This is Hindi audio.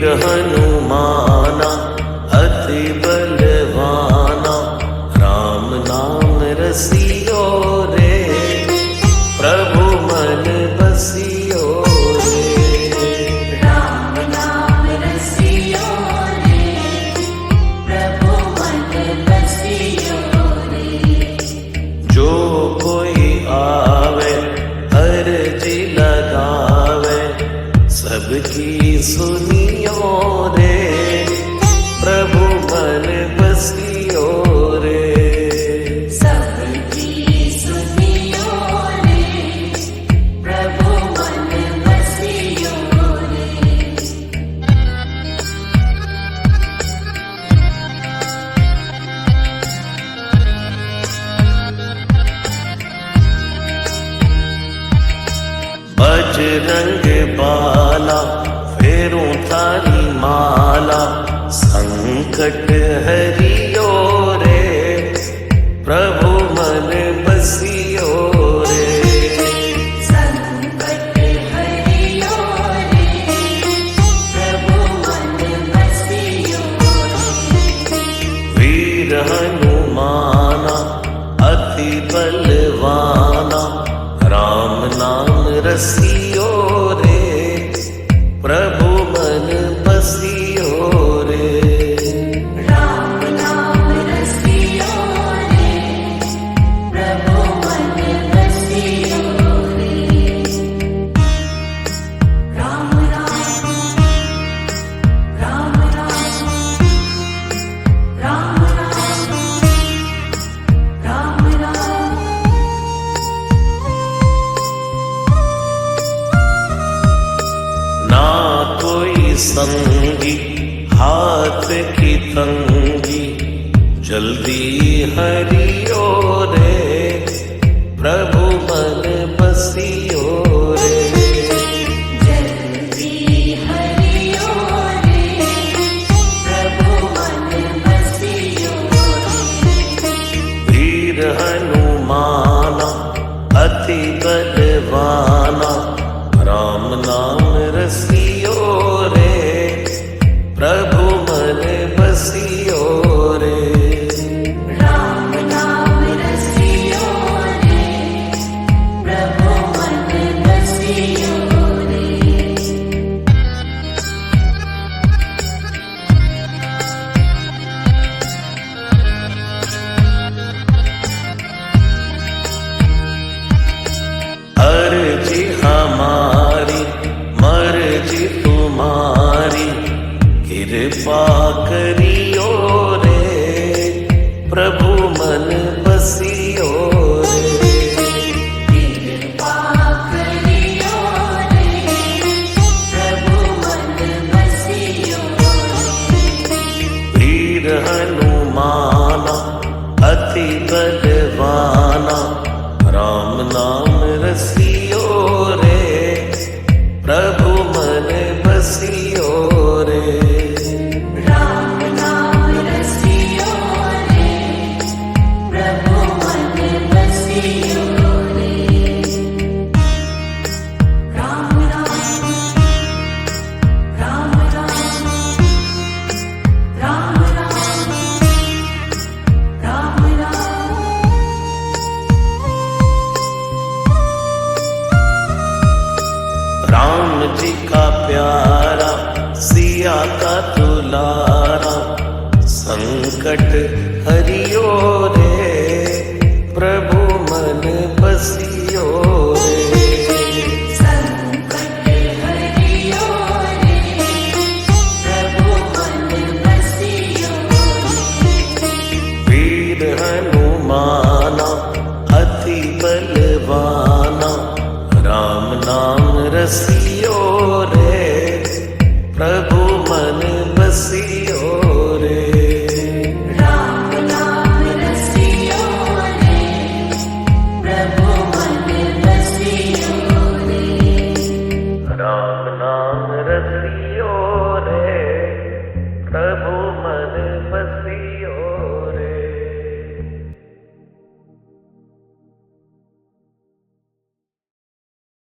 वीर हनुमाना अति बलवाना, राम नाम रसियो रे, प्रभु मन बसियो रे। राम नाम रसियो रे, प्रभु मन बसियो रे। जो कोई आवे अर्जी लगावे, सबकी सुनियो रे, प्रभु मन बसियो रे। सबकी सुनियो रे, प्रभु मन बसियो रे। बजरंग बाला फेरूं थारी माला, संकट हरियो रे, प्रभु मन बसियो रे। संकट हरियो रे, प्रभु मन बसियो रे। वीर हनुमाना अति बलवाना, राम नाम रसियो रे, प्रभु मन बसियो रे। राम नाम रसियो रे, प्रभु मन बसियो रे। राम राम राम राम राम राम राम राम। ना कोई संगी हाथ की तंगी, जल्दी हरियो रे, प्रभु मन बसियो रे। जल्दी हरियो रे, प्रभु मन बसियो रे। वीर हनुमाना अति बलवाना, राम नाम रसियो रे, प्रभु मन बसियो रे। राम नाम रसियो रे, प्रभु मन बसियो रे। अर्जी हमारी मर्जी तुम्हारी, कृपा करियो रे, प्रभु मन बसियो रे। कृपा करियो रे, प्रभु मन बसियो रे। वीर हनुमाना अति बलवाना, राम नाम रसियो रे, प्रभु मन बसियो रे। राम नाम रसियो रे, प्रभु मन बसियो रे। राम राम राम राम राम राम राम। राम जी का प्यारा सिया का दुलारा, संकट